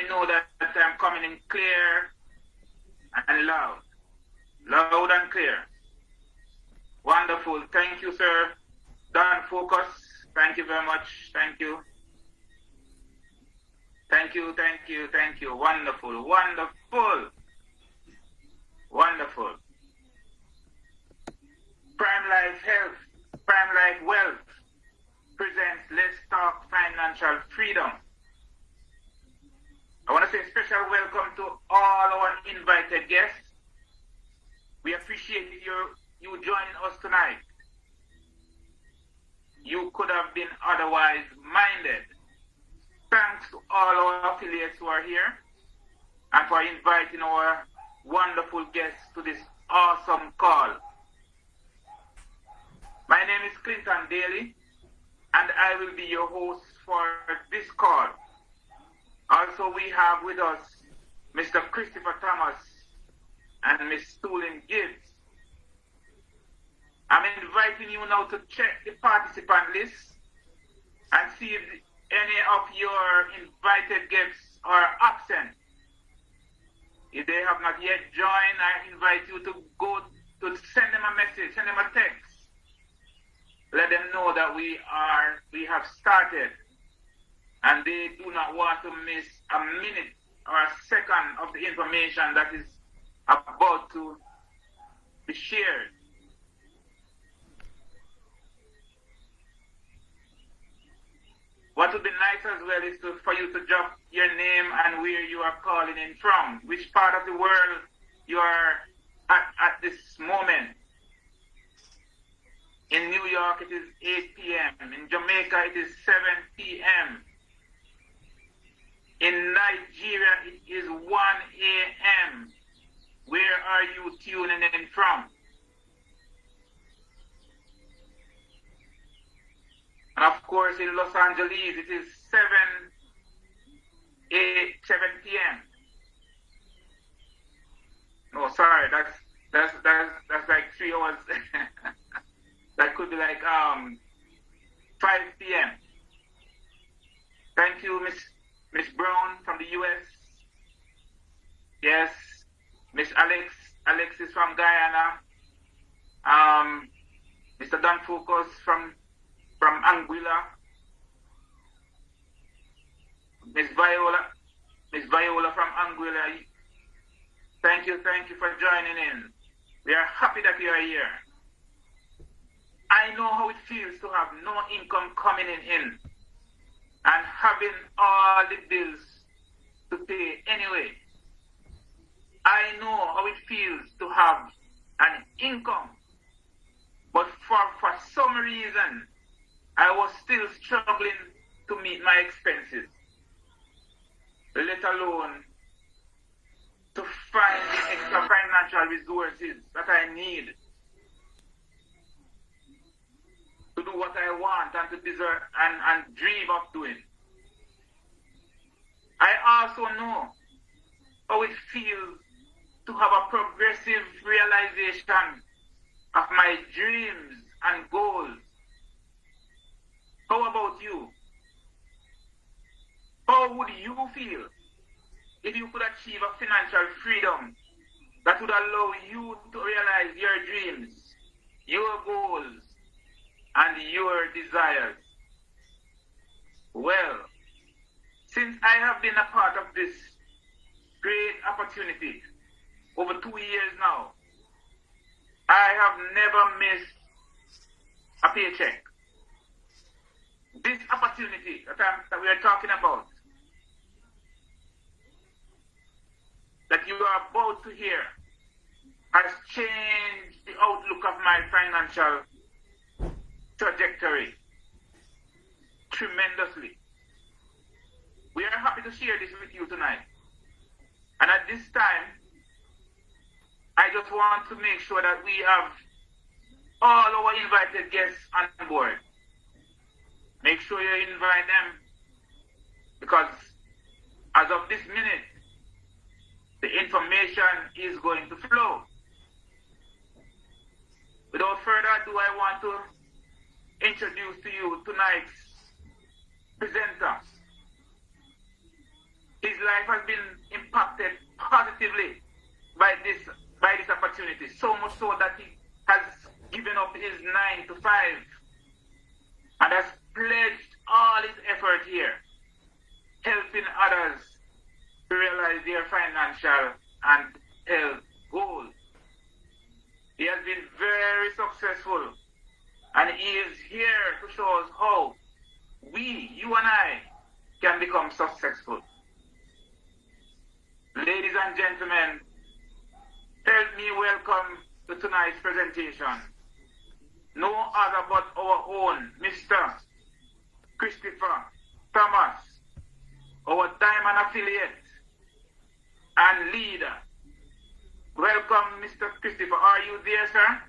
know that I'm coming in clear and loud. Loud and clear. Wonderful. Thank you, sir. Don Focus. Thank you very much. Thank you. Thank you, thank you, thank you. Wonderful, wonderful. Wonderful. Prime Life Health, Prime Life Wealth presents Let's Talk Financial Freedom. I want to say a special welcome to all our invited guests. We appreciate you joining us tonight. You could have been otherwise minded. Thanks to all our affiliates who are here and for inviting our wonderful guests to this awesome call. My name is Clinton Daly, and I will be your host for this call. Also, we have with us Mr. Christopher Thomas and Ms. Stoolin Gibbs. I'm inviting you now to check the participant list and see if any of your invited guests are absent. If they have not yet joined, I invite you to go to send them a message, send them a text. Let them know that we have started and they do not want to miss a minute or a second of the information that is about to be shared. What would be nice as well is for you to drop your name and where you are calling in from, which part of the world you are at this moment. In New York, it is 8 p.m. In Jamaica, it is 7 p.m. In Nigeria, it is 1 a.m. Where are you tuning in from? And of course, in Los Angeles, it is 7 p.m. No, sorry, that's like 3 hours. That could be like 5 p.m. Thank you, Miss Brown from the U.S. Yes, Miss Alex. Alex is from Guyana. Mr. Don Focus from Anguilla. Miss Viola from Anguilla. Thank you for joining in. We are happy that you are here. I know how it feels to have no income coming in and having all the bills to pay anyway. I know how it feels to have an income, but for some reason, I was still struggling to meet my expenses, let alone to find the extra financial resources that I need to do what I want and to deserve and dream of doing. I also know how it feels to have a progressive realization of my dreams and goals. How about you? How would you feel if you could achieve a financial freedom that would allow you to realize your dreams, your goals, and your desires? Well, since I have been a part of this great opportunity over 2 years now, I have never missed a paycheck. This opportunity that we are talking about, that you are about to hear, has changed the outlook of my financial trajectory tremendously. We are happy to share this with you tonight. And at this time, I just want to make sure that we have all our invited guests on board. Make sure you invite them, because as of this minute, the information is going to flow. Without further ado, I want to introduce to you tonight's presenter. His life has been impacted positively by this opportunity, so much so that he has given up his 9 to 5 and has pledged all his effort here, helping others to realize their financial and health goals. He has been very successful, and he is here to show us how we, you and I, can become successful. Ladies and gentlemen, help me welcome to tonight's presentation no other but our own Mr. Christopher Thomas, our Diamond affiliate and leader. Welcome, Mr. Christopher. Are you there, sir?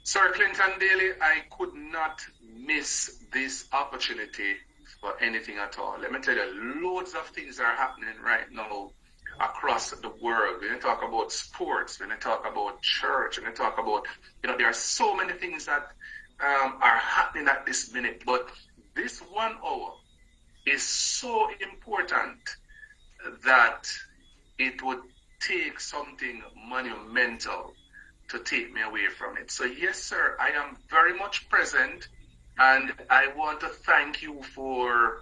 Sir Clinton Daly, I could not miss this opportunity for anything at all. Let me tell you, loads of things are happening right now across the world. When you talk about sports, when you talk about church, when you talk about, there are so many things that are happening at this minute. But this 1 hour is so important that it would take something monumental to take me away from it. So yes, sir, I am very much present, and I want to thank you for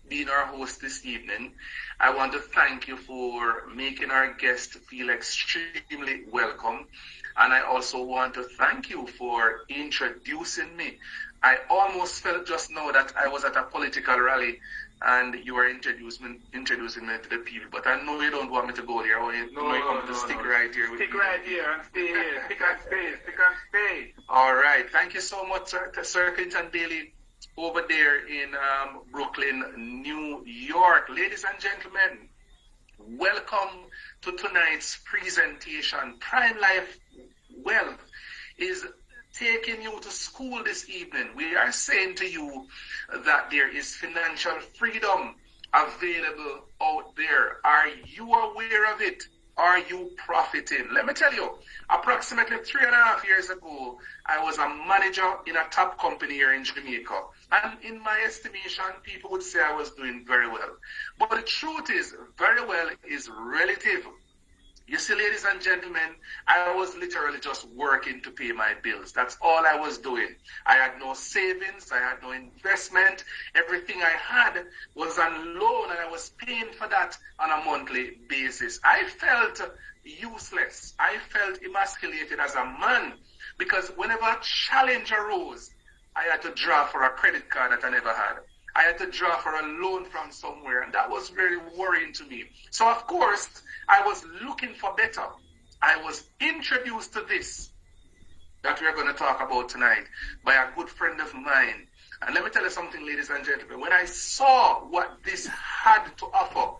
being our host this evening. I want to thank you for making our guest feel extremely welcome. And I also want to thank you for introducing me. I almost felt just now that I was at a political rally and you were introducing me to the people. But I know you don't want me to go there. You want me to stick right here with Stick you. right here and stay here. Stick and stay. Stick and stay. All right. Thank you so much, Sir Clinton Daly, over there in Brooklyn, New York. Ladies and gentlemen, welcome to tonight's presentation. Prime Life Wealth is taking you to school this evening. We are saying to you that there is financial freedom available out there. Are you aware of it? Are you profiting? Let me tell you, approximately 3.5 years ago, I was a manager in a top company here in Jamaica. And in my estimation, people would say I was doing very well. But the truth is, very well is relative. You see, ladies and gentlemen, I was literally just working to pay my bills. That's all I was doing. I had no savings. I had no investment. Everything I had was on loan, and I was paying for that on a monthly basis. I felt useless. I felt emasculated as a man because whenever a challenge arose, I had to draw for a credit card that I never had. I had to draw for a loan from somewhere, and that was very worrying to me. So, of course, I was looking for better. I was introduced to this that we're going to talk about tonight by a good friend of mine. And let me tell you something, ladies and gentlemen. When I saw what this had to offer,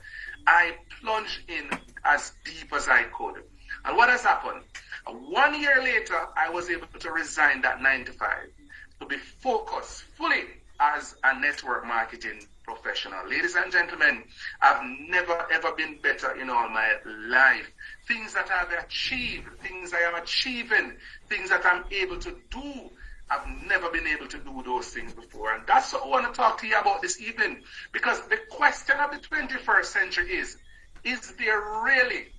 I plunged in as deep as I could. And what has happened? 1 year later, I was able to resign that 9 to 5 to be focused fully as a network marketing professional. Ladies and gentlemen, I've never ever been better in all my life. Things that I've achieved, things I am achieving, things that I'm able to do, I've never been able to do those things before. And that's what I want to talk to you about this evening. Because the question of the 21st century is there really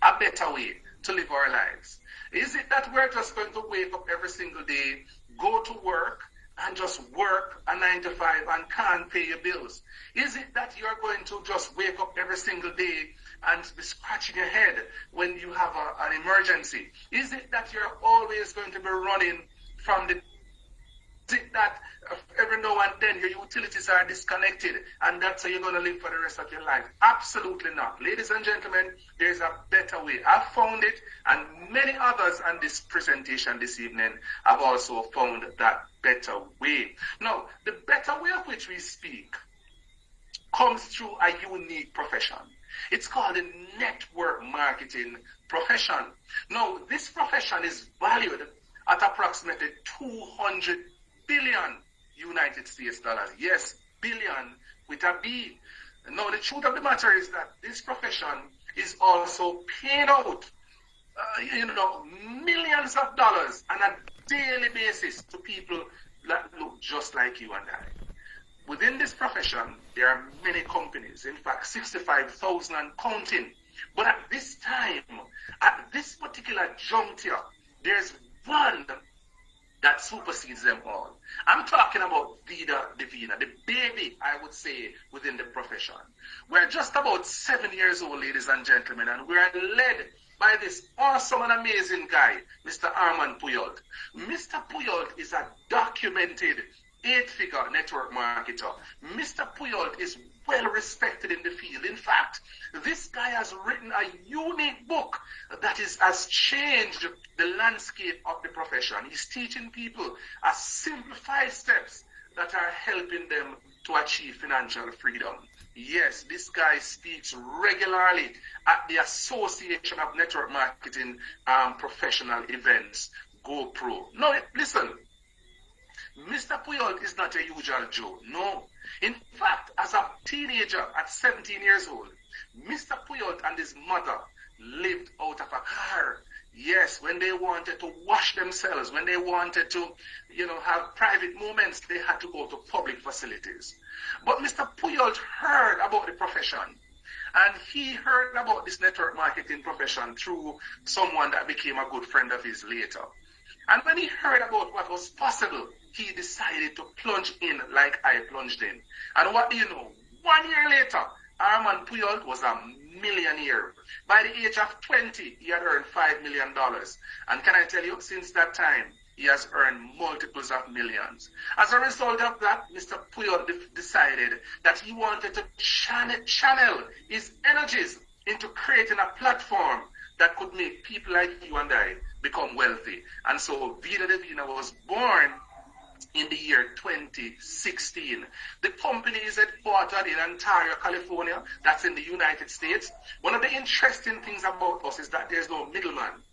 a better way to live our lives? Is it that we're just going to wake up every single day, go to work, and just work a 9 to 5 and can't pay your bills? Is it that you're going to just wake up every single day and be scratching your head when you have an emergency? Is it that you're always going to be running from the... Is it that every now and then your utilities are disconnected and that's how you're going to live for the rest of your life? Absolutely not. Ladies and gentlemen, there's a better way. I've found it, and many others on this presentation this evening have also found that better way. Now, the better way of which we speak comes through a unique profession. It's called the network marketing profession. Now, this profession is valued at approximately 200 billion United States dollars. Yes, billion with a B. Now, the truth of the matter is that this profession is also paying out, millions of dollars on a daily basis to people that look just like you and I. within this profession, there are many companies, in fact, 65,000 and counting. But at this time, at this particular juncture, there's one that supersedes them all. I'm talking about Vida Divina, the baby, I would say, within the profession. We're just about 7 years old, ladies and gentlemen, and we're led by this awesome and amazing guy, Mr. Armand Puyol. Mr. Puyol is a documented 8-figure network marketer. Mr. Puyol is well respected in the field. In fact, this guy has written a unique book that has changed the landscape of the profession. He's teaching people a simple 5 steps that are helping them to achieve financial freedom. Yes, this guy speaks regularly at the Association of Network Marketing Professional Events, GoPro. Now, listen, Mr. Puyol is not a usual Joe. No. In fact, as a teenager at 17 years old, Mr. Puyol and his mother lived out of a car. Yes, when they wanted to wash themselves, when they wanted to, have private moments, they had to go to public facilities. But Mr. Puyol heard about the profession. And he heard about this network marketing profession through someone that became a good friend of his later. And when he heard about what was possible, he decided to plunge in like I plunged in. And what do you know? 1 year later, Armand Puyol was a millionaire. By the age of 20, he had earned $5 million. And can I tell you, since that time, he has earned multiples of millions. As a result of that, Mr. Puyol decided that he wanted to channel his energies into creating a platform that could make people like you and I become wealthy. And so Vida Divina was born in the year 2016. The company is headquartered in Ontario, California. That's in the United States. One of the interesting things about us is that there's no middleman.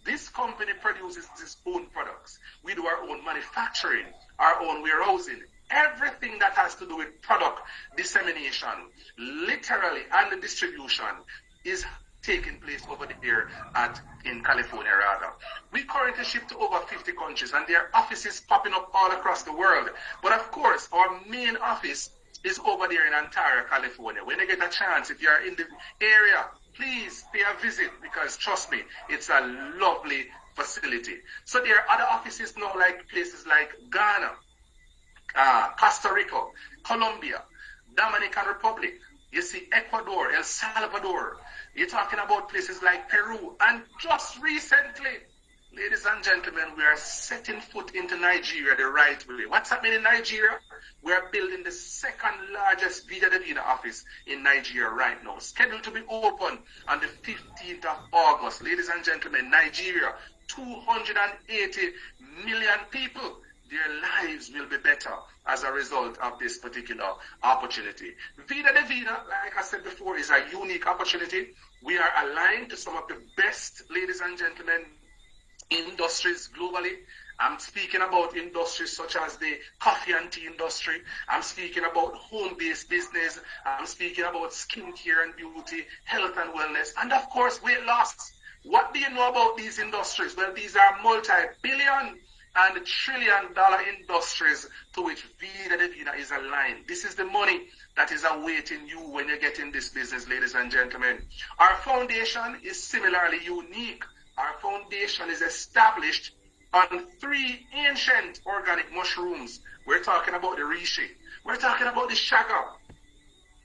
This company produces its own products. We do our own manufacturing, our own warehousing, everything that has to do with product dissemination, literally, and the distribution is taking place over there in California rather. We currently ship to over 50 countries and there are offices popping up all across the world. But of course, our main office is over there in Ontario, California. When you get a chance, if you are in the area, please pay a visit because trust me, it's a lovely facility. So there are other offices now, like places like Ghana, Costa Rica, Colombia, Dominican Republic, you see Ecuador, El Salvador. You're talking about places like Peru. And just recently, ladies and gentlemen, we are setting foot into Nigeria the right way. What's happening in Nigeria? We are building the second largest Vida Divina office in Nigeria right now, scheduled to be open on the 15th of August. Ladies and gentlemen, Nigeria, 280 million people. Their lives will be better as a result of this particular opportunity. Vida Divina, like I said before, is a unique opportunity. We are aligned to some of the best, ladies and gentlemen, industries globally. I'm speaking about industries such as the coffee and tea industry. I'm speaking about home-based business. I'm speaking about skincare and beauty, health and wellness, and of course, weight loss. What do you know about these industries? Well, these are multi-billion and trillion-dollar industries to which Vida Divina is aligned. This is the money that is awaiting you when you get in this business, ladies and gentlemen. Our foundation is similarly unique. Our foundation is established on 3 ancient organic mushrooms. We're talking about the reishi. We're talking about the chaga.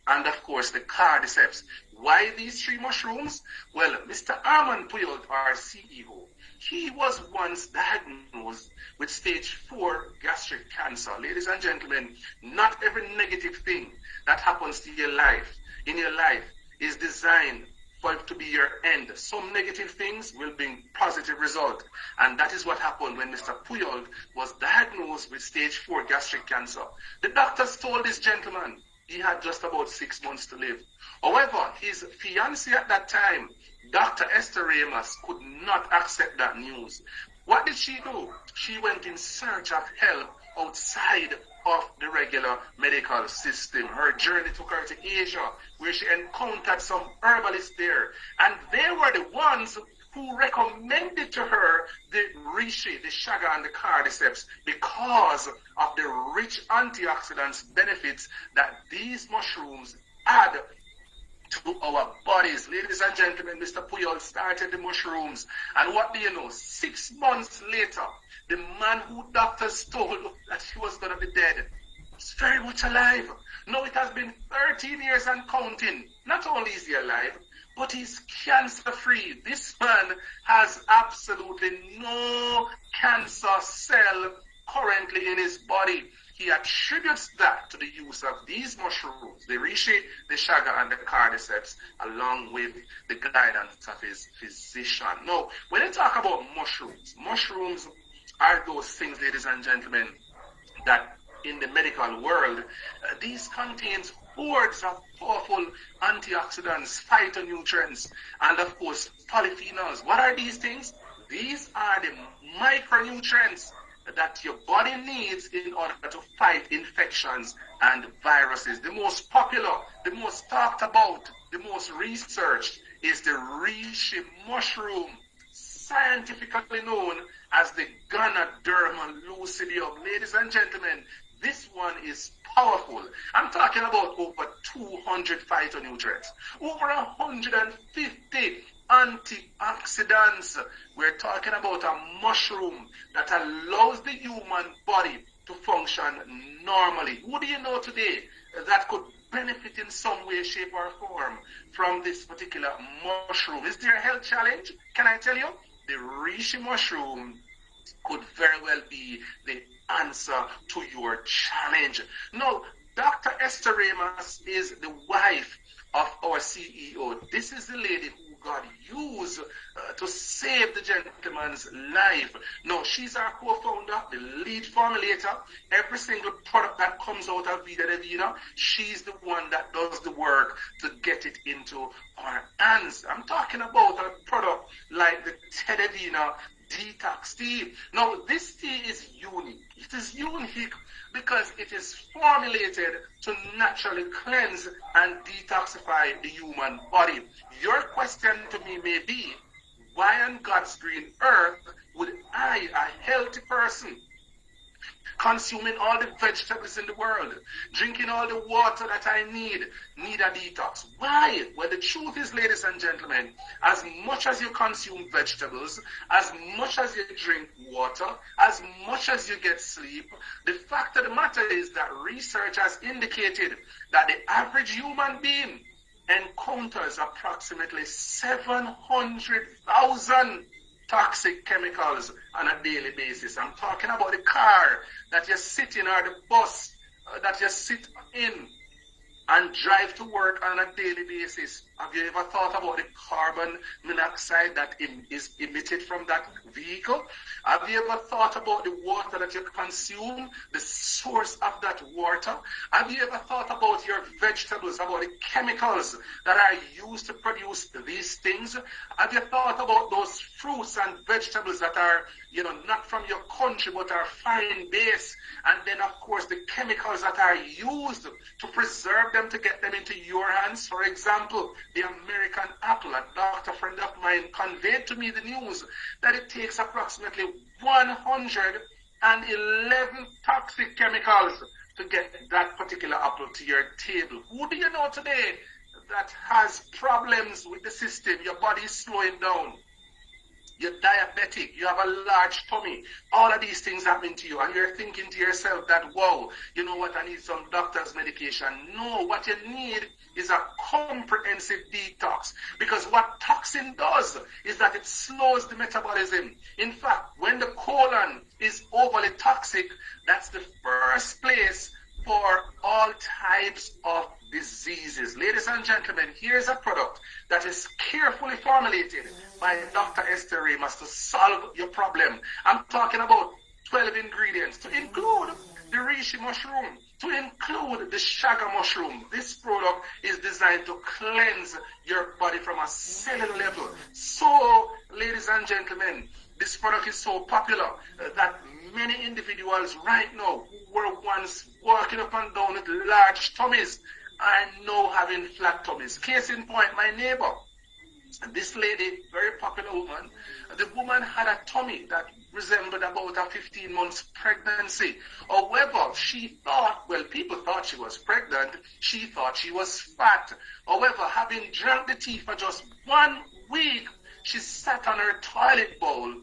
And of course, the cordyceps. Why these 3 mushrooms? Well, Mr. Armand Puyol, our CEO, he was once diagnosed with stage 4 gastric cancer. Ladies and gentlemen, not every negative thing that happens to your life, in your life, is designed for it to be your end. Some negative things will bring positive result. And that is what happened when Mr. Puyol was diagnosed with stage 4 gastric cancer. The doctors told this gentleman he had just about 6 months to live. However, his fiancée at that time, Dr. Esther Ramos, could not accept that news. What did she do? She went in search of help outside of the regular medical system. Her journey took her to Asia, where she encountered some herbalists there. And they were the ones who recommended to her the reishi, the chaga, and the cordyceps because of the rich antioxidants benefits that these mushrooms add to our bodies. Ladies and gentlemen, Mr. Puyol started the mushrooms, and what do you know? 6 months later, the man who doctors told that he was going to be dead is very much alive. Now it has been 13 years and counting. Not only is he alive, but he's cancer-free. This man has absolutely no cancer cell currently in his body. He attributes that to the use of these mushrooms, the reishi, the chaga, and the cordyceps, along with the guidance of his physician. Now, when you talk about mushrooms are those things, ladies and gentlemen, that in the medical world, these contains hordes of powerful antioxidants, phytonutrients, and of course polyphenols. What are these things? These are the micronutrients that your body needs in order to fight infections and viruses. The most popular, the most talked about, the most researched is the reishi mushroom, scientifically known as the Ganoderma lucidium. Ladies and gentlemen, this one is powerful. I'm talking about over 200 phytonutrients, over 150 antioxidants. We're talking about a mushroom that allows the human body to function normally. Who do you know today that could benefit in some way, shape, or form from this particular mushroom? Is there a health challenge? Can I tell you? The reishi mushroom could very well be the answer to your challenge. Now, Dr. Esther Ramos is the wife of our CEO. This is the lady who God used to save the gentleman's life. Now, she's our co-founder, the lead formulator. Every single product that comes out of Vida Divina, she's the one that does the work to get it into our hands. I'm talking about a product like the Tedavina Detox Tea. Now, this tea is unique. It is unique because it is formulated to naturally cleanse and detoxify the human body. Your question to me may be, why on God's green earth would I, a healthy person, consuming all the vegetables in the world, drinking all the water that I need a detox? Why? Well, the truth is, ladies and gentlemen, as much as you consume vegetables, as much as you drink water, as much as you get sleep, the fact of the matter is that research has indicated that the average human being encounters approximately 700,000 toxic chemicals on a daily basis. I'm talking about the car that you sit in or the bus that you sit in and drive to work on a daily basis. Have you ever thought about the carbon monoxide that is emitted from that vehicle? Have you ever thought about the water that you consume, the source of that water? Have you ever thought about your vegetables, about the chemicals that are used to produce these things? Have you thought about those fruits and vegetables that are, not from your country but are foreign based? And then, of course, the chemicals that are used to preserve them, to get them into your hands. For example, the American apple. A doctor friend of mine conveyed to me the news that it takes approximately 111 toxic chemicals to get that particular apple to your table. Who do you know today that has problems with the system? Your body is slowing down. You're diabetic, you have a large tummy, all of these things happen to you, and you're thinking to yourself that, wow, you know what, I need some doctor's medication. No, what you need is a comprehensive detox, because what toxin does is that it slows the metabolism. In fact, when the colon is overly toxic, that's the first place for all types of diseases. Ladies and gentlemen, here's a product that is carefully formulated by Dr. Esther Ramos to solve your problem. I'm talking about 12 ingredients to include the reishi mushroom, to include the chaga mushroom. This product is designed to cleanse your body from a cellular level. So, ladies and gentlemen, this product is so popular that many individuals right now who were once walking up and down with large tummies are now having flat tummies. Case in point, my neighbor. This lady, very popular woman, the woman had a tummy that resembled about a 15 months pregnancy. However, she thought, well, people thought she was pregnant. She thought she was fat. However, having drank the tea for just 1 week, she sat on her toilet bowl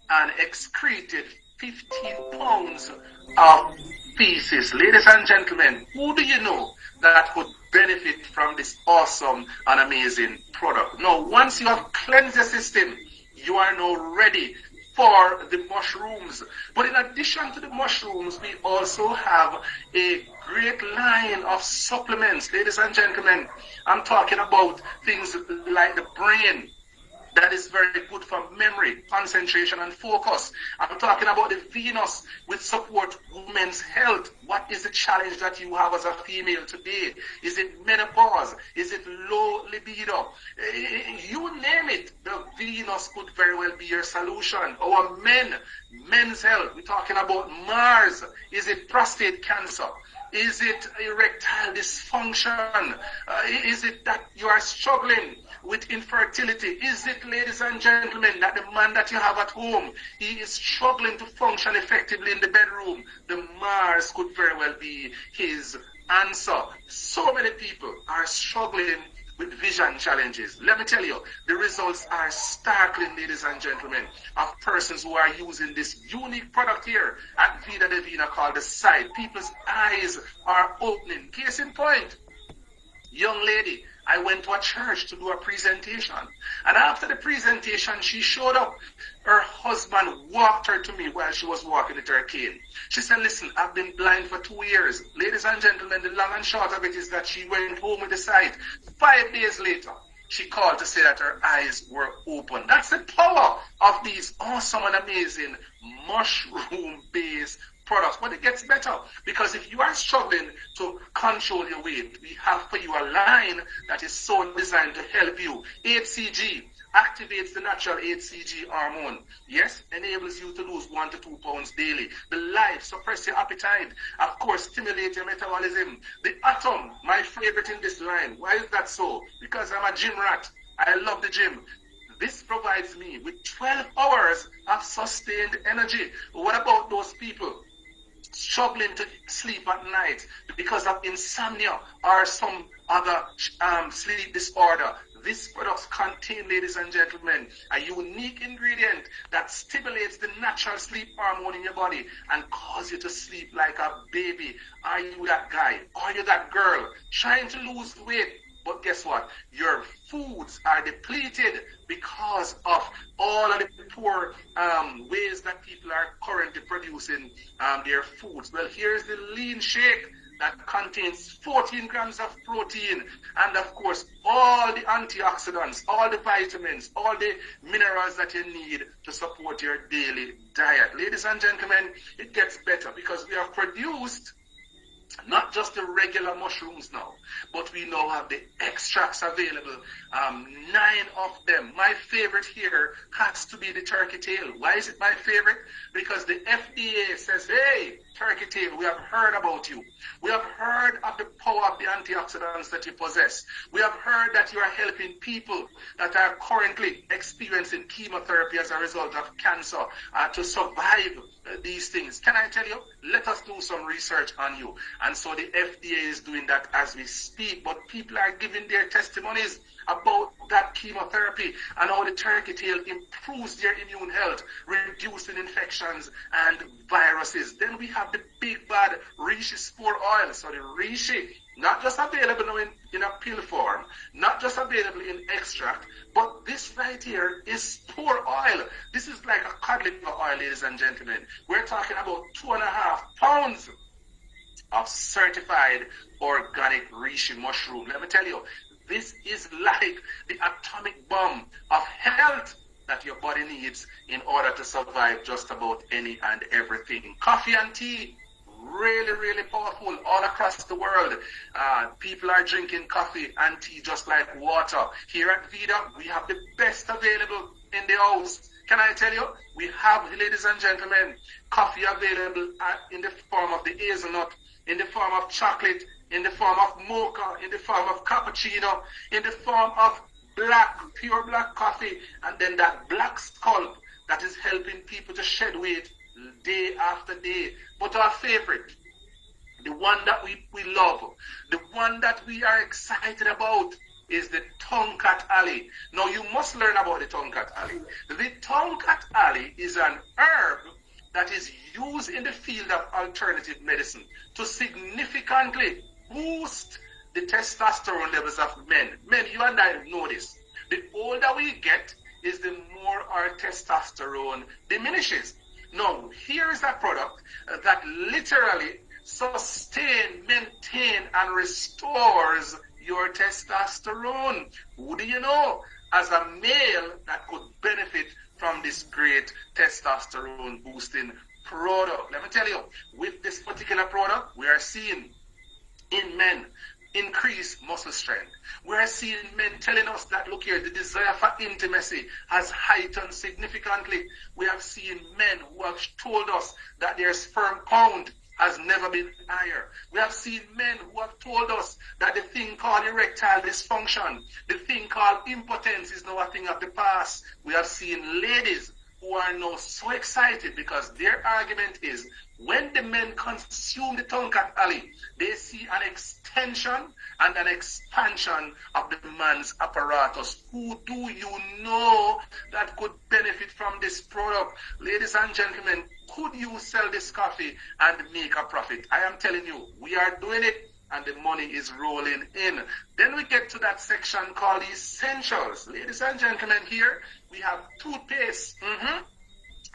and excreted 15 pounds of feces. Ladies and gentlemen, who do you know that could benefit from this awesome and amazing product? Now, once you have cleansed the system, you are now ready for the mushrooms. But in addition to the mushrooms, we also have a great line of supplements. Ladies and gentlemen, I'm talking about things like the brain. That is very good for memory, concentration, and focus. I'm talking about the Venus, which support women's health. What is the challenge that you have as a female today? Is it menopause? Is it low libido? You name it, the Venus could very well be your solution. Our men's health, we're talking about Mars. Is it prostate cancer? Is it erectile dysfunction? Is it that you are struggling with infertility? Is it, ladies and gentlemen, that the man that you have at home, he is struggling to function effectively in the bedroom? The Mars could very well be his answer. So many people are struggling with vision challenges. Let me tell you, the results are startling, ladies and gentlemen, of persons who are using this unique product here at Vida Divina called the Sight. People's eyes are opening. Case in point, young lady, I went to a church to do a presentation. And after the presentation, she showed up. Her husband walked her to me while she was walking with her cane. She said, listen, I've been blind for 2 years. Ladies and gentlemen, the long and short of it is that she went home with the sight. 5 days later, she called to say that her eyes were open. That's the power of these awesome and amazing mushroom-based products. But it gets better, because if you are struggling to control your weight, we have for you a line that is so designed to help you. HCG activates the natural HCG hormone. Yes, enables you to lose 1 to 2 pounds daily. The Life, suppress your appetite. Of course, stimulate your metabolism. The Atom, my favorite in this line. Why is that so? Because I'm a gym rat. I love the gym. This provides me with 12 hours of sustained energy. What about those people struggling to sleep at night because of insomnia or some other sleep disorder? These products contain, ladies and gentlemen, a unique ingredient that stimulates the natural sleep hormone in your body and cause you to sleep like a baby. Are you that guy? Are you that girl trying to lose weight? But guess what? Your foods are depleted because of all of the poor ways that people are currently producing their foods. Well, here's the lean shake that contains 14 grams of protein and, of course, all the antioxidants, all the vitamins, all the minerals that you need to support your daily diet. Ladies and gentlemen, it gets better because we have produced not just the regular mushrooms now, but we now have the extracts available, 9 of them. My favorite here has to be the turkey tail. Why is it my favorite? Because the FDA says, hey, turkey tail, we have heard about you. We have heard of the power of the antioxidants that you possess. We have heard that you are helping people that are currently experiencing chemotherapy as a result of cancer to survive these things. Can I tell you? Let us do some research on you. And so the FDA is doing that as we speak, but people are giving their testimonies about that chemotherapy and how the turkey tail improves their immune health, reducing infections and viruses. Then we have the big bad reishi spore oil. So the reishi, not just available now in a pill form, not just available in extract, but this right here is spore oil. This is like a cod liver oil, ladies and gentlemen. We're talking about 2.5 pounds of certified organic reishi mushroom. Let me tell you, this is like the atomic bomb of health that your body needs in order to survive just about any and everything. Coffee and tea, really, really powerful all across the world. People are drinking coffee and tea just like water. Here at Vida, we have the best available in the house. Can I tell you? We have, ladies and gentlemen, coffee available in the form of the hazelnut, in the form of chocolate, in the form of mocha, in the form of cappuccino, in the form of black, pure black coffee, and then that black scalp that is helping people to shed weight day after day. But our favorite, the one that we love, the one that we are excited about, is the Tonkat Alley. Now you must learn about the Tonkat Alley. The Tonkat Alley is an herb that is used in the field of alternative medicine to significantly boost the testosterone levels of men. Men, you and I know this. The older we get is the more our testosterone diminishes. Now, here is a product that literally sustains, maintains, and restores your testosterone. Who do you know as a male that could benefit from this great testosterone boosting product? Let me tell you, with this particular product, we are seeing in men increased muscle strength. We are seeing men telling us that, look here, the desire for intimacy has heightened significantly. We have seen men who have told us that their sperm count has never been higher. We have seen men who have told us that the thing called erectile dysfunction, the thing called impotence is now a thing of the past. We have seen ladies who are now so excited because their argument is when the men consume the Tonkat Alley, they see an extension and an expansion of the man's apparatus. Who do you know that could benefit from this product? Ladies and gentlemen, could you sell this coffee and make a profit? I am telling you, we are doing it and the money is rolling in. Then we get to that section called essentials. Ladies and gentlemen, here we have toothpaste,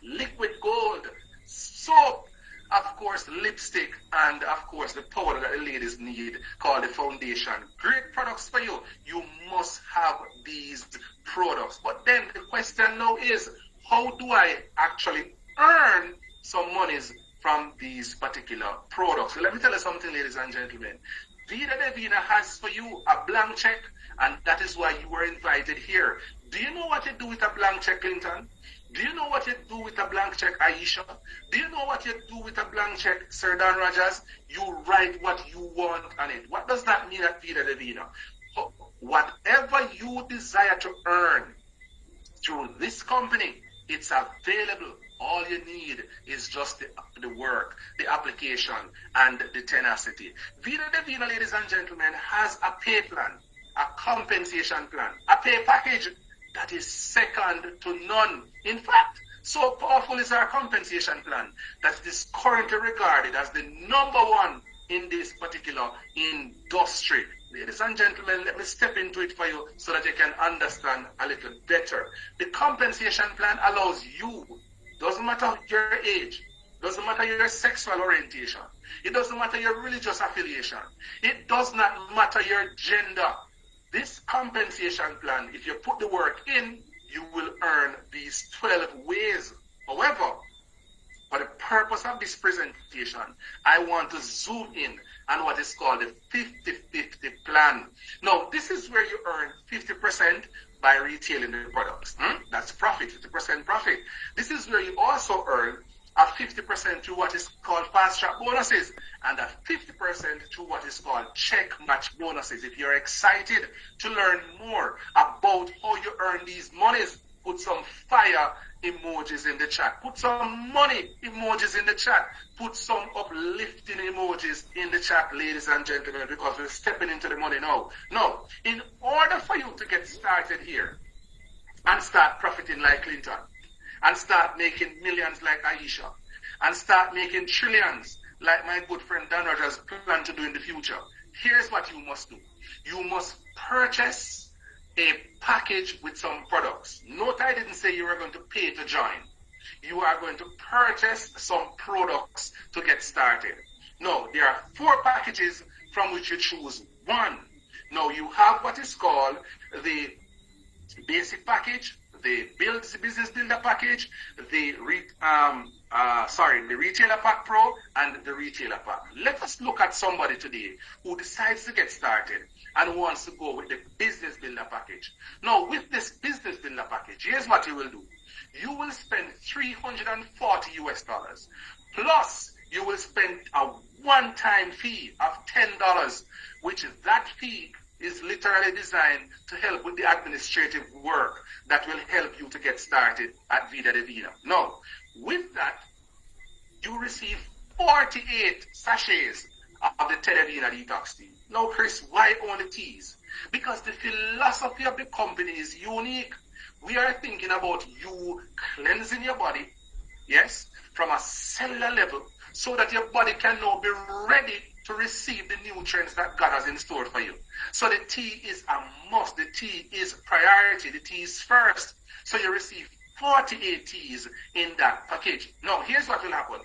liquid gold, soap, of course, lipstick, and of course the powder that the ladies need called the foundation. Great products for you. You must have these products. But then the question now is, how do I actually earn some monies from these particular products? So let me tell you something, ladies and gentlemen. Vida Divina has for you a blank check, and that is why you were invited here. Do you know what you do with a blank check, Clinton? Do you know what you do with a blank check, Aisha? Do you know what you do with a blank check, Sir Dan Rogers? You write what you want on it. What does that mean at Vida Divina? Whatever you desire to earn through this company, it's available. All you need is just the work, the application, and the tenacity. Vida Divina, ladies and gentlemen, has a pay plan, a compensation plan, a pay package that is second to none. In fact, so powerful is our compensation plan that it is currently regarded as the number one in this particular industry. Ladies and gentlemen, let me step into it for you so that you can understand a little better. The compensation plan allows you, doesn't matter your age, doesn't matter your sexual orientation, it doesn't matter your religious affiliation, it does not matter your gender. This compensation plan, if you put the work in, you will earn these 12 ways. However, for the purpose of this presentation, I want to zoom in on what is called the 50-50 plan. Now, this is where you earn 50% by retailing the products. That's profit, 50% profit. This is where you also earn a 50% through what is called fast track bonuses and a 50% through what is called check match bonuses. If you're excited to learn more about how you earn these monies, put some fire emojis in the chat. Put some money emojis in the chat. Put some uplifting emojis in the chat, ladies and gentlemen, because we're stepping into the money now. Now, in order for you to get started here and start profiting like Clinton, and start making millions like Aisha, and start making trillions like my good friend Dan Rogers plan to do in the future, here's what you must do. You must purchase a package with some products. Note I didn't say you were going to pay to join. You are going to purchase some products to get started. Now, there are 4 packages from which you choose one. Now, you have what is called the basic package, the business builder package, the retailer pack pro, and the retailer pack. Let us look at somebody today who decides to get started and wants to go with the business builder package. Now, with this business builder package, here's what you will do. You will spend $340 US, plus you will spend a one-time fee of $10, which that fee is literally designed to help with the administrative work that will help you to get started at Vida Divina. Now, with that, you receive 48 sachets of the Tedavina Detox Tea. Now, Chris, why only teas? Because the philosophy of the company is unique. We are thinking about you cleansing your body, yes, from a cellular level, so that your body can now be ready to receive the nutrients that God has in store for you. So the tea is a must. The tea is priority. The tea is first. So you receive 48 teas in that package. Now, here's what will happen.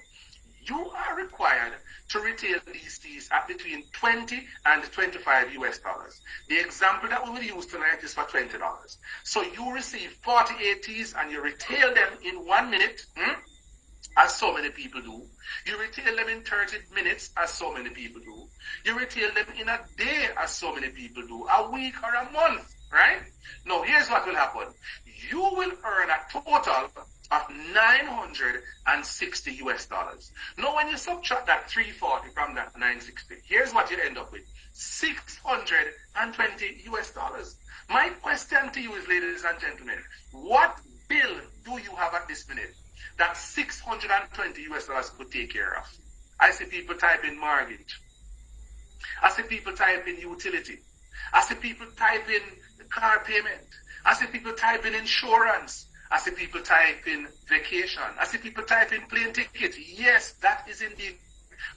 You are required to retail these teas at between 20 and 25 US dollars. The example that we will use tonight is for $20. So you receive 48 teas and you retail them in 1 minute, as so many people do. You retail them in 30 minutes, as so many people do. You retail them in a day, as so many people do. A week or a month, right? Now, here's what will happen. You will earn a total of 960 US dollars. Now, when you subtract that 340 from that 960, here's what you end up with. 620 US dollars. My question to you is, ladies and gentlemen, what bill do you have at this minute that 620 US dollars could take care of? I see people type in mortgage. I see people type in utility. I see people type in car payment. I see people type in insurance. I see people type in vacation. I see people type in plane ticket. Yes, that is indeed.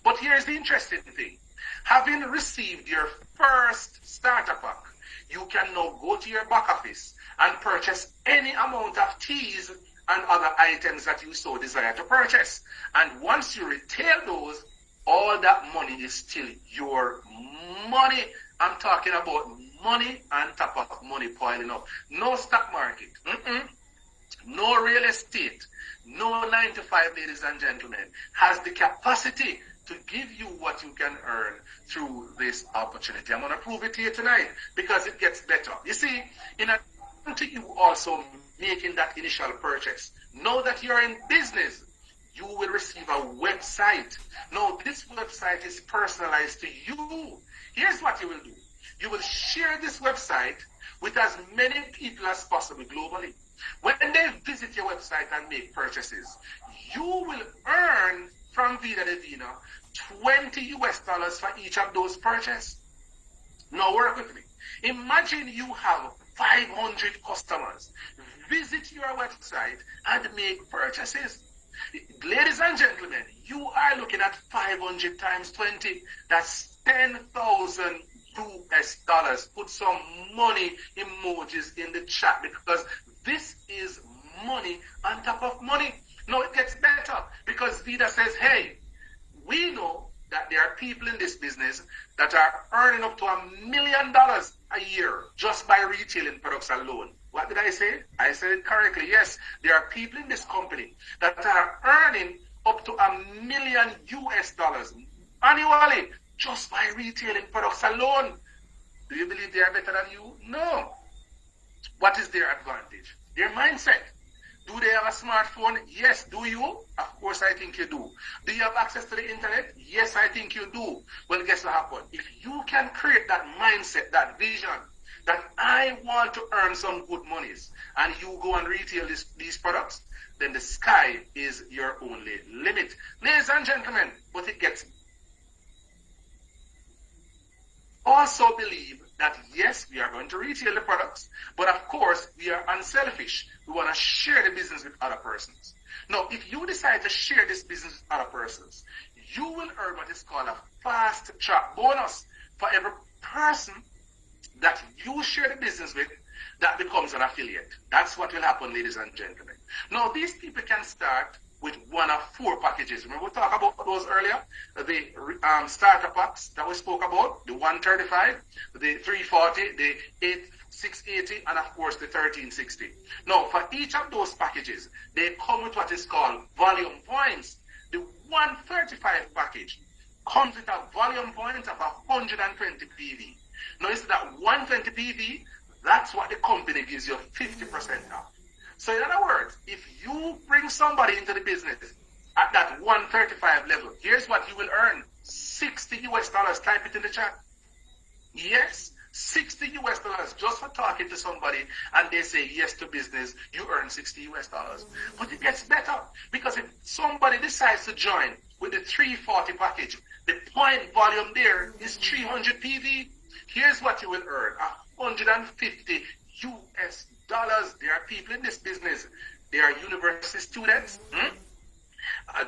But here's the interesting thing. Having received your first starter pack, you can now go to your back office and purchase any amount of teas and other items that you so desire to purchase. And once you retail those, all that money is still your money. I'm talking about money on top of money piling up. No stock market. No real estate. No 9 to 5, ladies and gentlemen, has the capacity to give you what you can earn through this opportunity. I'm going to prove it to you tonight because it gets better. You see, in addition to you also making that initial purchase, know that you're in business, you will receive a website. Now, this website is personalized to you. Here's what you will do. You will share this website with as many people as possible globally. When they visit your website and make purchases, you will earn from Vida Divina 20 US dollars for each of those purchases. Now work with me. Imagine you have 500 customers visit your website and make purchases. Ladies and gentlemen, you are looking at 500 times 20. That's 10,000 US dollars. Put some money emojis in the chat because this is money on top of money. No, it gets better because Vida says, hey, we know that there are people in this business that are earning up to $1 million a year just by retailing products alone. What did I say? I said it correctly. Yes, there are people in this company that are earning up to $1 million US dollars annually just by retailing products alone. Do you believe they are better than you? No. What is their advantage? Their mindset. Do they have a smartphone? Yes. Do you? Of course, I think you do. Do you have access to the internet? Yes, I think you do. Well, guess what happened? If you can create that mindset, that vision, that I want to earn some good monies, and you go and retail these products, then the sky is your only limit. Ladies and gentlemen, but it gets also believe that yes, we are going to retail the products, but of course, we are unselfish. We want to share the business with other persons. Now, if you decide to share this business with other persons, you will earn what is called a fast track bonus for every person that you share the business with that becomes an affiliate. That's what will happen, ladies and gentlemen. Now, these people can start with one of 4 packages. Remember we talked about those earlier? The starter packs that we spoke about, the 135, the 340, the 680, and of course the 1360. Now, for each of those packages, they come with what is called volume points. The 135 package comes with a volume point of 120 PV. Now, instead of 120 PV, that's what the company gives you 50% off. So in other words, if you bring somebody into the business at that 135 level, here's what you will earn. 60 US dollars. Type it in the chat. Yes, $60 just for talking to somebody and they say yes to business, you earn $60. But it gets better because if somebody decides to join with the 340 package, the point volume there is 300 PV. Here's what you will earn, $150. There are people in this business. They are university students.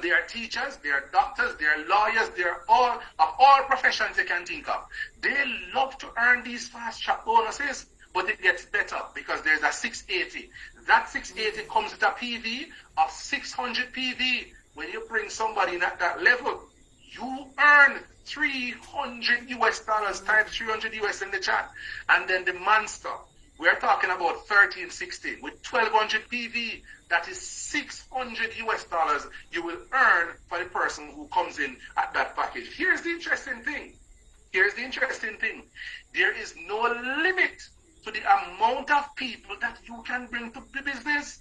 They are teachers, they are doctors, they are lawyers, they are all of all professions you can think of. They love to earn these fast track bonuses, but it gets better because there's a 680. That 680 comes with a PV of 600 PV. When you bring somebody in at that level, you earn $300 times 300 US in the chat. And then the monster, we're talking about 1360 with 1200 PV. That is $600 you will earn for the person who comes in at that package. Here's the interesting thing. There is no limit to the amount of people that you can bring to the business.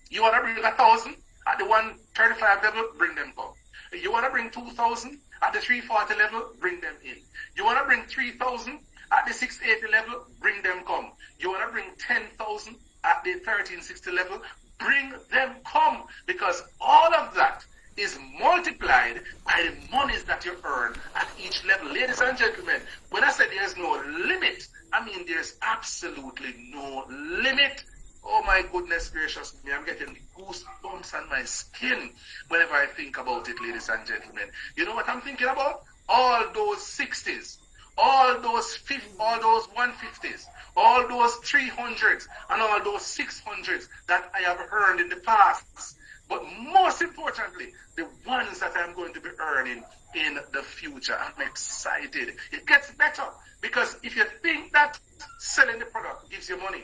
You want to bring 1,000 at the 135 level, bring them come. You want to bring 2,000 at the 340 level, bring them in. You want to bring 3,000 at the 680 level, bring them come. You want to bring 10,000 at the 1360 level, bring them come, because all of that is multiplied by the monies that you earn at each level. Ladies and gentlemen, when I say there's no limit, I mean there's absolutely no limit. Oh my goodness gracious me, I'm getting goosebumps on my skin whenever I think about it, ladies and gentlemen. You know what I'm thinking about? All those 60s, all those 150s, all those 300s, and all those 600s that I have earned in the past. But most importantly, the ones that I'm going to be earning in the future. I'm excited. It gets better because if you think that selling the product gives you money,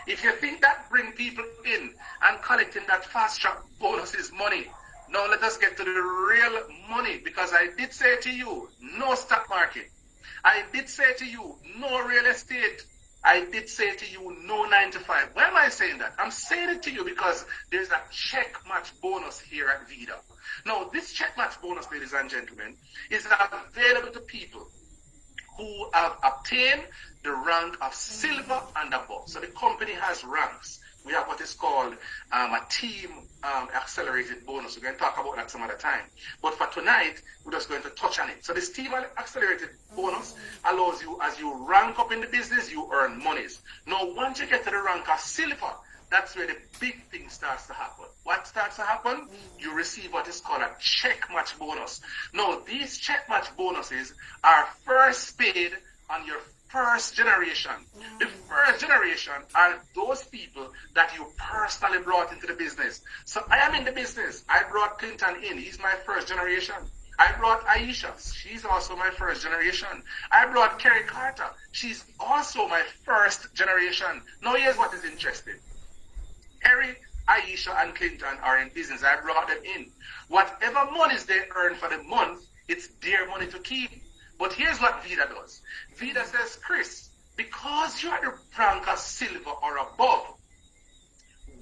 if you think that bring people in and collecting that fast track bonus is money, now let us get to the real money, because I did say to you, no stock market. I did say to you, no real estate. I did say to you, no 9 to 5. Why am I saying that? I'm saying it to you because there's a check match bonus here at Vida. Now, this check match bonus, ladies and gentlemen, is available to people who have obtained the rank of silver and above. So the company has ranks. We have what is called a team accelerated bonus. We're going to talk about that some other time. But for tonight, we're just going to touch on it. So this team accelerated bonus allows you, as you rank up in the business, you earn monies. Now, once you get to the rank of silver, that's where the big thing starts to happen. What starts to happen? You receive what is called a check match bonus. Now, these check match bonuses are first paid on your first generation. The first generation are those people that you personally brought into the business. So I am in the business. I brought Clinton in. He's my first generation. I brought Aisha. She's also my first generation. I brought Kerry Carter. She's also my first generation. Now here's what is interesting. Kerry, Aisha, and Clinton are in business. I brought them in. Whatever monies they earn for the month, it's their money to keep. But here's what Vida does. Vida says, Chris, because you're the rank of silver or above,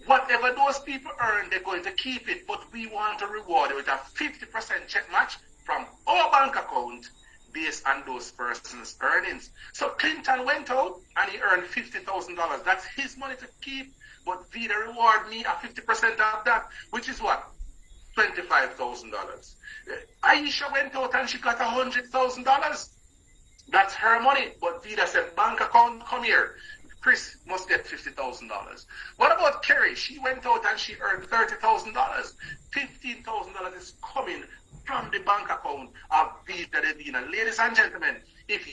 whatever those people earn, they're going to keep it. But we want to reward you with a 50% check match from our bank account based on those persons' earnings. So Clinton went out and he earned $50,000. That's his money to keep. But Vida reward me a 50% of that, which is what? $25,000. Aisha went out and she got $100,000. That's her money. But Vida said, bank account, come here. Chris must get $50,000. What about Kerry? She went out and she earned $30,000. $15,000 is coming from the bank account of Vida Divina. Ladies and gentlemen, if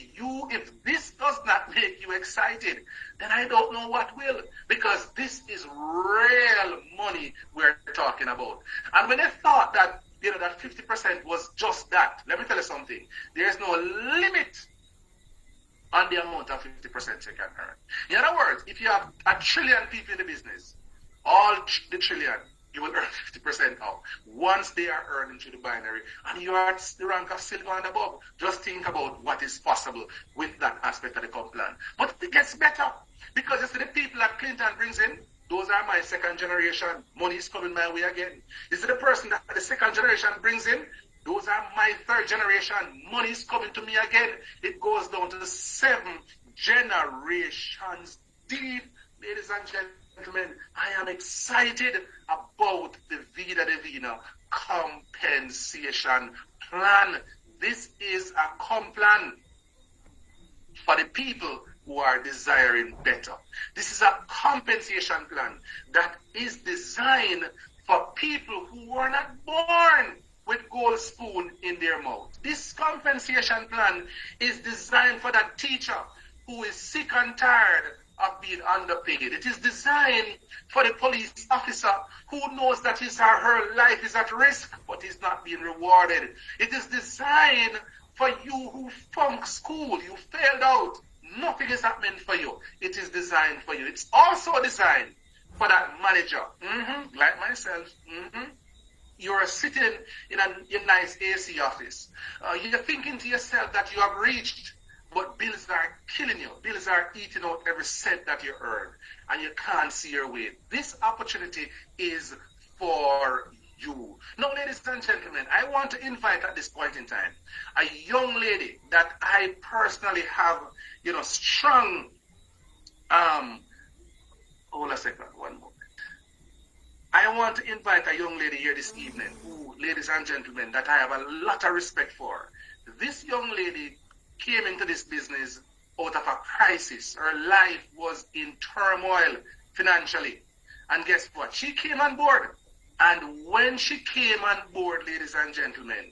this does not make you excited, then I don't know what will, because this is real money we're talking about. And when I thought that that 50% was just that, let me tell you something. There's no limit on the amount of 50% you can earn. In other words, if you have 1 trillion people in the business, all the trillion, you will earn 50% out once they are earning through the binary, and you are at the rank of silver and above. Just think about what is possible with that aspect of the comp plan. But it gets better, because you see the people that Clinton brings in, those are my second generation. Money is coming my way again. You see the person that the second generation brings in, Those are my third generation. Money is coming to me again. It goes down to 7 generations deep. Ladies and gentlemen, I am excited about the Vida Divina compensation plan. This is a complan for the people who are desiring better. This is a compensation plan that is designed for people who were not born with gold spoon in their mouth. This compensation plan is designed for that teacher who is sick and tired of being underpaid. It is designed for the police officer who knows that his or her life is at risk, but is not being rewarded. It is designed for you who flunked school, you failed out, nothing is happening for you. It is designed for you. It's also designed for that manager, like myself. You are sitting in a nice AC office. You're thinking to yourself that you have reached, but bills are killing you. Bills are eating out every cent that you earn, and you can't see your way. This opportunity is for you. Now, ladies and gentlemen, I want to invite at this point in time a young lady that I personally have, strong, hold a second, one moment. I want to invite a young lady here this evening who, ladies and gentlemen, that I have a lot of respect for. This young lady came into this business out of a crisis. Her life was in turmoil financially. And guess what? She came on board. And when she came on board, ladies and gentlemen,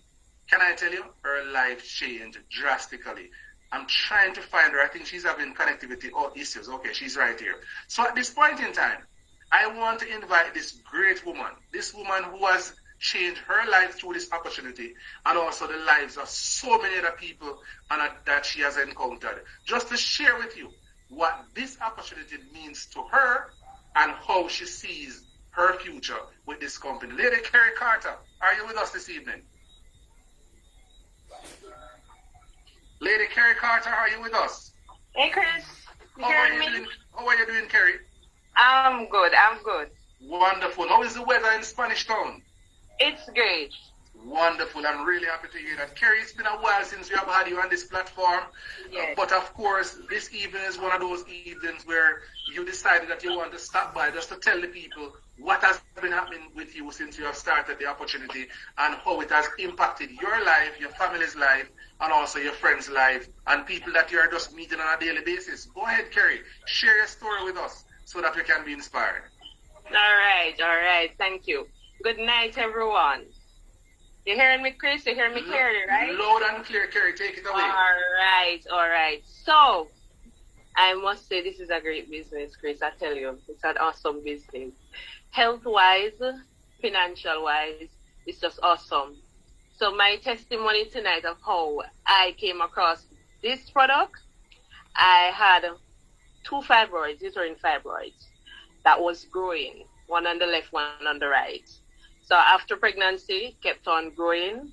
can I tell you, her life changed drastically. I'm trying to find her. I think she's having connectivity or issues. Okay, she's right here. So at this point in time, I want to invite this great woman, this woman who has changed her life through this opportunity and also the lives of so many other people that she has encountered, just to share with you what this opportunity means to her and how she sees her future with this company. Lady Carrie Carter, are you with us this evening? Lady Carrie Carter, are you with us? Hey, Chris. How are you doing, Carrie? I'm good. Wonderful. How is the weather in Spanish Town? It's great. Wonderful. I'm really happy to hear that. Carrie, it's been a while since we have had you on this platform. Yes. But of course, this evening is one of those evenings where you decided that you want to stop by just to tell the people what has been happening with you since you have started the opportunity and how it has impacted your life, your family's life, and also your friends' life, and people that you are just meeting on a daily basis. Go ahead, Carrie. Share your story with us so that we can be inspired. All right. Thank you. Good night, everyone. You hearing me, Chris? You hearing me clearly, right? Loud and clear, Carrie. Take it away. All right. So, I must say this is a great business, Chris. I tell you, it's an awesome business. Health-wise, financial-wise, it's just awesome. So my testimony tonight of how I came across this product, I had 2 fibroids, uterine fibroids, that was growing, one on the left, one on the right. So after pregnancy, kept on growing.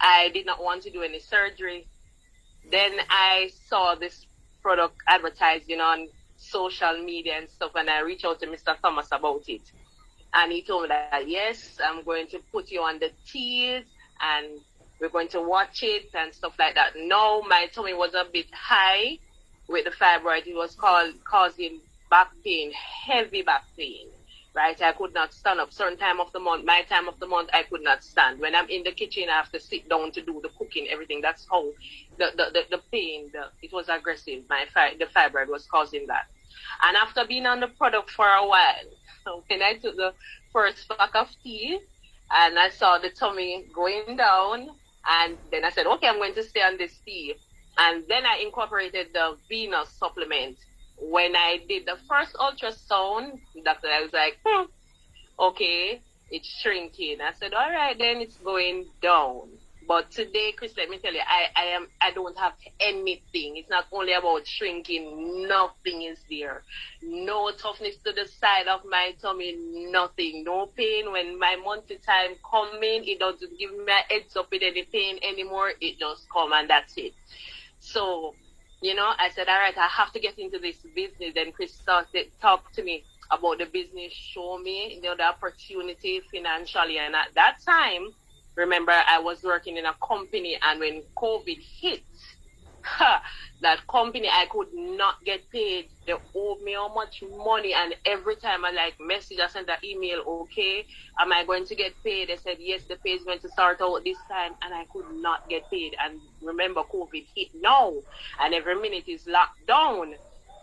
I did not want to do any surgery. Then I saw this product advertised, on social media and stuff, and I reached out to Mr. Thomas about it. And he told me that, yes, I'm going to put you on the teas, and we're going to watch it and stuff like that. No, my tummy was a bit high with the fibroid. It was causing back pain, heavy back pain, right? I could not stand up. Certain time of the month, my time of the month, I could not stand. When I'm in the kitchen, I have to sit down to do the cooking, everything. That's how the pain, it was aggressive. The fibroid was causing that. And after being on the product for a while, so when I took the first pack of tea, and I saw the tummy going down, and then I said, okay, I'm going to stay on this tea. And then I incorporated the Venus supplement. When I did the first ultrasound, doctor, I was like, okay, it's shrinking. I said, all right, then it's going down. But today, Chris, let me tell you, I don't have anything. It's not only about shrinking. Nothing is there. No toughness to the side of my tummy. Nothing. No pain. When my monthly time coming, it doesn't give me a heads up with any pain anymore. It just come and that's it. So, I said, all right, I have to get into this business. Then Chris started talk to me about the business, show me the opportunity financially. And at that time, Remember, I was working in a company, and when COVID hit, that company, I could not get paid. They owed me how much money, and every time I like message, I sent an email, okay, am I going to get paid? They said, yes, the pay is going to start out this time, and I could not get paid. And remember, COVID hit now, and every minute is locked down.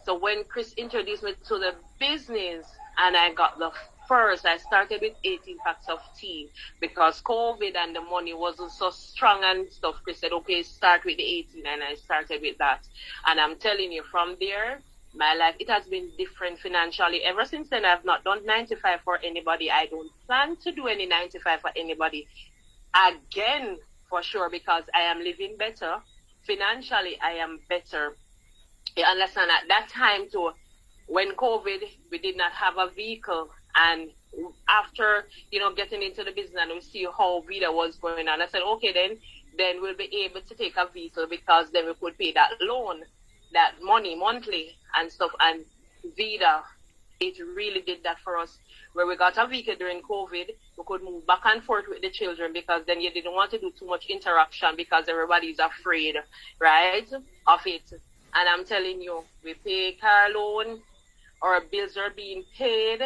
So when Chris introduced me to the business, and I got the first, I started with 18 packs of tea because COVID and the money wasn't so strong and stuff. Chris said, okay, start with the 18, and I started with that. And I'm telling you, from there, my life, it has been different financially. Ever since then, I've not done 95 for anybody. I don't plan to do any 95 for anybody again, for sure, because I am living better. Financially, I am better. You understand, at that time too, when COVID, we did not have a vehicle, and after, getting into the business and we see how Vida was going on, I said, okay, then we'll be able to take a vehicle, because then we could pay that loan, that money monthly and stuff. And Vida, it really did that for us. Where we got a vehicle during COVID, we could move back and forth with the children, because then you didn't want to do too much interaction because everybody's afraid, right, of it. And I'm telling you, we pay car loan, our bills are being paid.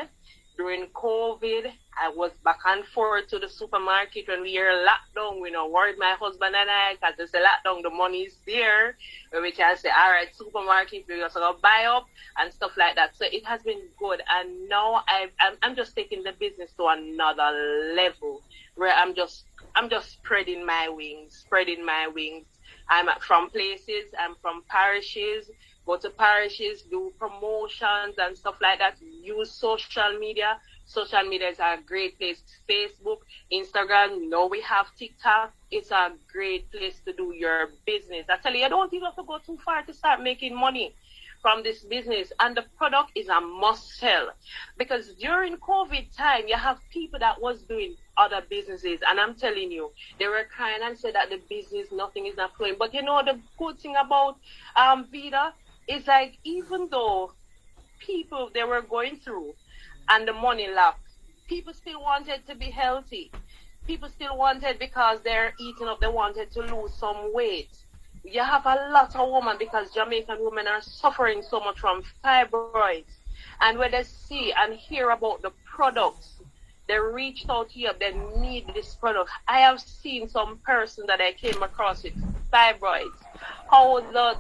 During COVID, I was back and forth to the supermarket when we were locked down. We worried, my husband and I, because they say lockdown, the money is there, where we can say, all right, supermarket, we just going to buy up and stuff like that. So it has been good. And now I'm just taking the business to another level, where I'm just spreading my wings. I'm from places, I'm from parishes, go to parishes, do promotions and stuff like that, use social media. Social media is a great place. Facebook, Instagram, now we have TikTok. It's a great place to do your business. I tell you don't even have to go too far to start making money from this business. And the product is a must sell. Because during COVID time, you have people that was doing other businesses, and I'm telling you, they were crying and said that the business, nothing is not flowing. But the good thing about Vida is, like, even though people, they were going through and the money lack, people still wanted to be healthy. People still wanted, because they're eating up, they wanted to lose some weight. You have a lot of women, because Jamaican women are suffering so much from fibroids. And when they see and hear about the products, they reached out here, they need this product. I have seen some person that I came across with fibroids, how the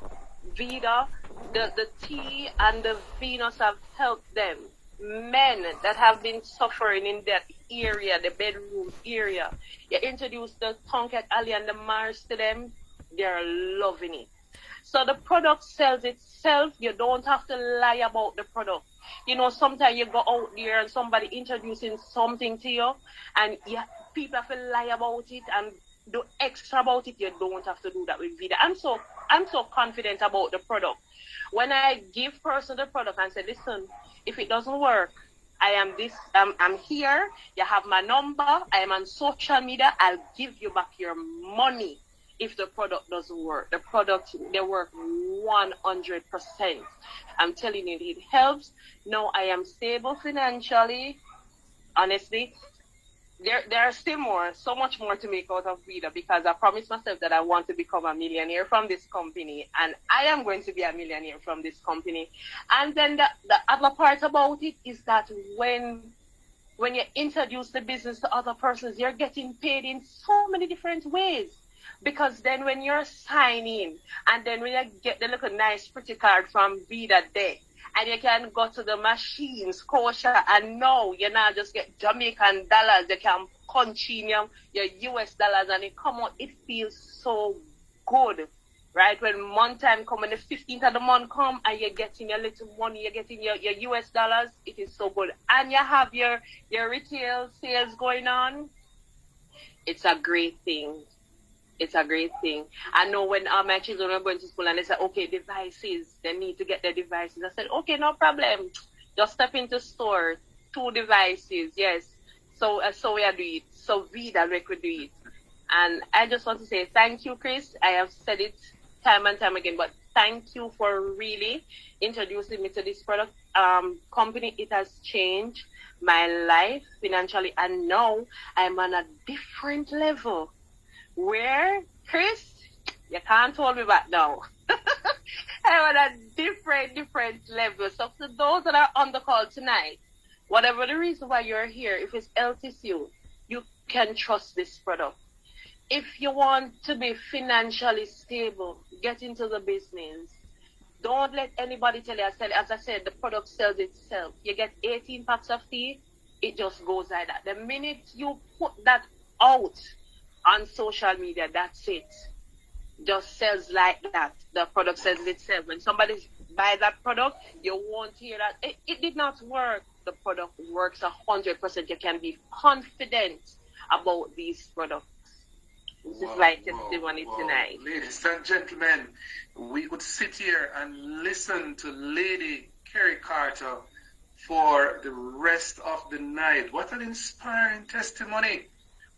Vida, the tea and the Venus have helped them. Men that have been suffering in that area, the bedroom area, you introduce the Tonkat Ali and the Mars to them, they're loving it. So the product sells itself. You don't have to lie about the product. Sometimes you go out there and somebody introducing something to you, and people have to lie about it and do extra about it. You don't have to do that with Vida. I'm so confident about the product. When I give person the product and say, listen, if it doesn't work, I am this, I'm here, you have my number, I am on social media, I'll give you back your money if the product doesn't work. The product, they work 100%. I'm telling you, it helps. Now I am stable financially, honestly. There are still so much more to make out of Vida, because I promised myself that I want to become a millionaire from this company, and I am going to be a millionaire from this company. And then the other part about it is that when you introduce the business to other persons, you're getting paid in so many different ways. Because then when you're signing, and then when you get the little nice pretty card from Vida Day, and you can go to the machines, kosher, and now you now just get Jamaican dollars. You can punch in your US dollars, and it come out. It feels so good, right? When month time come, when the 15th of the month come, and you're getting your little money, you're getting your US dollars, it is so good. And you have your retail sales going on. It's a great thing. It's a great thing. I know when my children are going to school and they say, okay, devices, they need to get their devices. I said, okay, no problem. Just step into store, 2 devices, yes. So we are doing it. So Vida, we could do it. And I just want to say thank you, Chris. I have said it time and time again, but thank you for really introducing me to this product company. It has changed my life financially, and now I'm on a different level where, Chris, you can't hold me back now. I'm on a different level. So for those that are on the call tonight, whatever the reason why you're here, if it's LTCU, you can trust this product. If you want to be financially stable, get into the business. Don't let anybody tell you. As I said, the product sells itself. You get 18 packs of tea, it just goes like that. The minute you put that out on social media, that's it. Just sells like that. The product sells itself. When somebody buys that product, you won't hear that it did not work. The product works 100%. You can be confident about these products. This is my testimony tonight. Ladies and gentlemen, we could sit here and listen to Lady Kerry Carter for the rest of the night. What an inspiring testimony.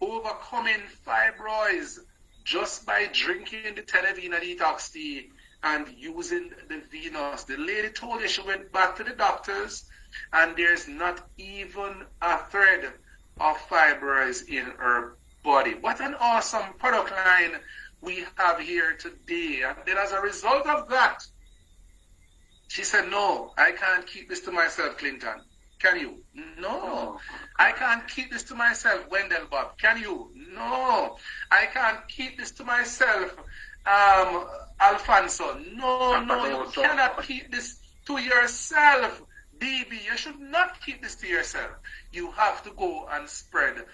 Overcoming fibroids just by drinking the Vida Divina detox tea and using the Venus. The lady told you she went back to the doctors and there's not even a thread of fibroids in her body. What an awesome product line we have here today. And then as a result of that, she said, no, I can't keep this to myself, Clinton. Can you? No. I can't keep this to myself, Wendell Bob. Can you? No. I can't keep this to myself, Alfonso. No, you cannot keep this to yourself, DB. You should not keep this to yourself. You have to go and spread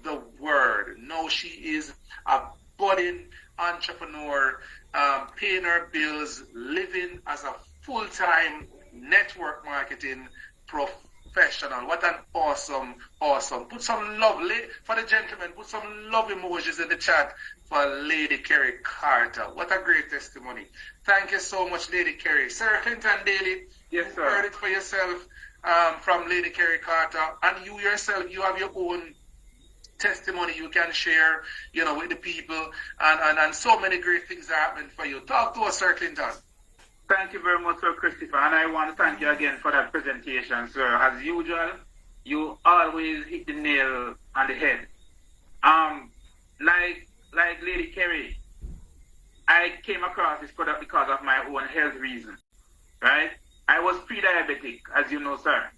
the word. Now she is a budding entrepreneur, paying her bills, living as a full-time network marketing professional. What an awesome. Put some love, for the gentlemen, put some love emojis in the chat for Lady Kerry Carter. What a great testimony. Thank you so much, Lady Kerry. Sir Clinton Daly, yes, sir. You heard it for yourself from Lady Kerry Carter. And you yourself, you have your own testimony you can share, with the people. And so many great things are happening for you. Talk to us, Sir Clinton. Thank you very much, Sir Christopher, and I want to thank you again for that presentation, sir. As usual, you always hit the nail on the head. Like Lady Kerry, I came across this product because of my own health reasons, right? I was pre-diabetic, as you know, sir,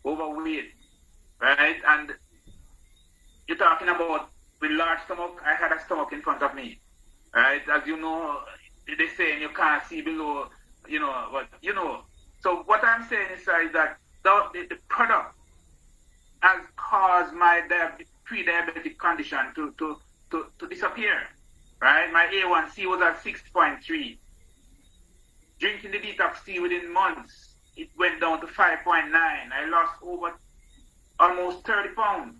overweight, right? And you're talking about with large stomach. I had a stomach in front of me, right? As you know, they say you can't see below. So what I'm saying is that the product has caused my pre-diabetic condition to disappear, right? My A1C was at 6.3. Drinking the detox tea within months, it went down to 5.9. I lost over almost 30 pounds.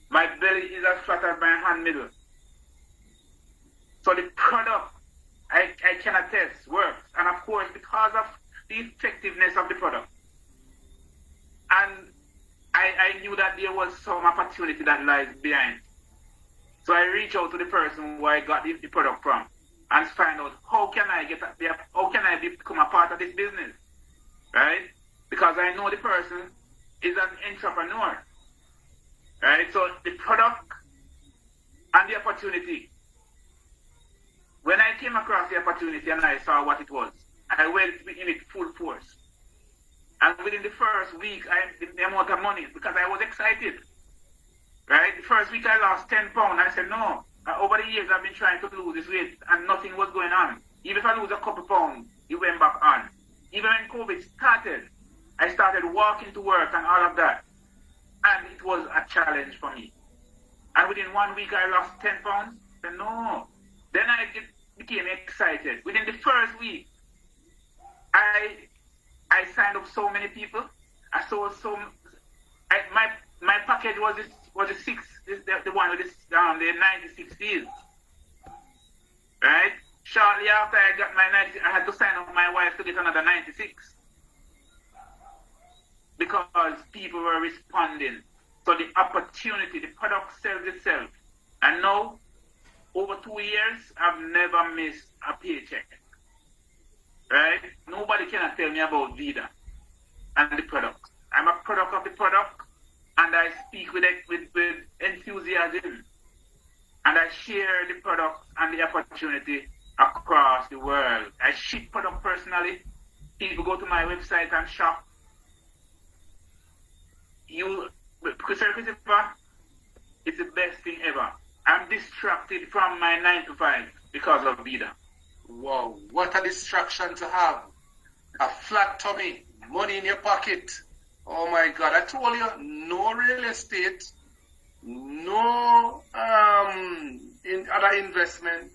My belly is as flat as my hand middle. So the product, I can attest, works. And of course, because of the effectiveness of the product. And I knew that there was some opportunity that lies behind. So I reached out to the person who I got the product from and find out how can I become a part of this business, right? Because I know the person is an entrepreneur, right? So the product and the opportunity. When I came across the opportunity and I saw what it was, I went in it full force. And within the first week, the amount of money, because I was excited, right? The first week I lost 10 pounds. I said, no, over the years I've been trying to lose this weight and nothing was going on. Even if I lose a couple pounds, it went back on. Even when COVID started, I started walking to work and all of that. And it was a challenge for me. And within 1 week I lost 10 pounds. I said, no. Then I became excited. Within the first week, I signed up so many people. I saw my package was the one with the 96 days. Right? Shortly after I got my 96, I had to sign up my wife to get another 96. Because people were responding. So the opportunity, the product sells itself. And now, over 2 years, I've never missed a paycheck. right? Nobody cannot tell me about Vida and the product. I'm a product of the product, and I speak with enthusiasm, and I share the product and the opportunity across the world. I ship product personally. People go to my website and shop. Christopher, it's the best thing ever. I'm distracted from my 9 to 5 because of Vida. Wow, what a distraction to have. A flat tummy, money in your pocket. Oh my God, I told you, no real estate, no in other investment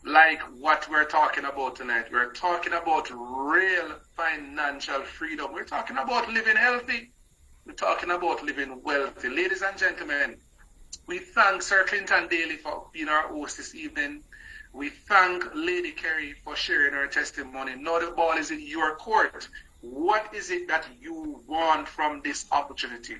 like what we're talking about tonight. We're talking about real financial freedom. We're talking about living healthy. We're talking about living wealthy. Ladies and gentlemen, we thank Sir Clinton Daly for being our host this evening. We thank Lady Kerry for sharing her testimony. Now the ball is in your court. What is it that you want from this opportunity?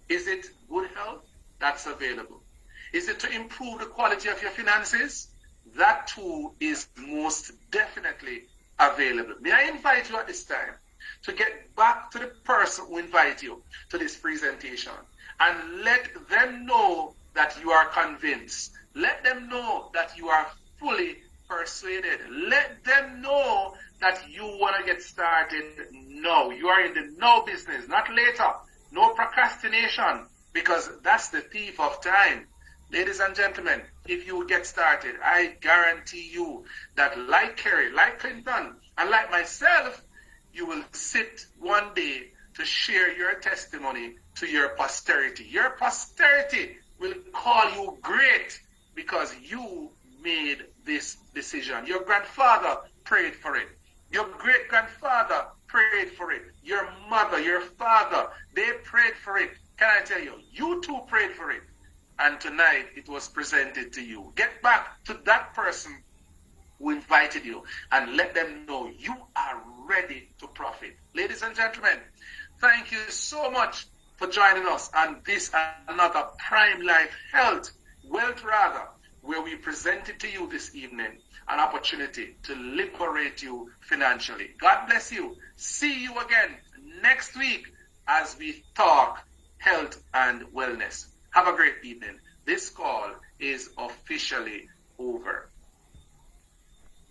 Is it good health? That's available. Is it to improve the quality of your finances? That too is most definitely available. May I invite you at this time to get back to the person who invited you to this presentation and let them know that you are convinced. Let them know that you are fully persuaded. Let them know that you want to get started now. You are in the now business, not later. No procrastination, because that's the thief of time. Ladies and gentlemen, if you get started, I guarantee you that like Kerry, like Clinton, and like myself, you will sit one day to share your testimony to your posterity. Your posterity will call you great because you made this decision. Your grandfather prayed for it. Your great-grandfather prayed for it. Your mother, your father, they prayed for it. Can I tell you, you too prayed for it. And tonight it was presented to you. Get back to that person who invited you and let them know you are ready to profit. Ladies and gentlemen, thank you so much for joining us on this another Prime Life Health, Wealth rather, where we presented to you this evening an opportunity to liberate you financially. God bless you. See you again next week as we talk health and wellness. Have a great evening. This call is officially over.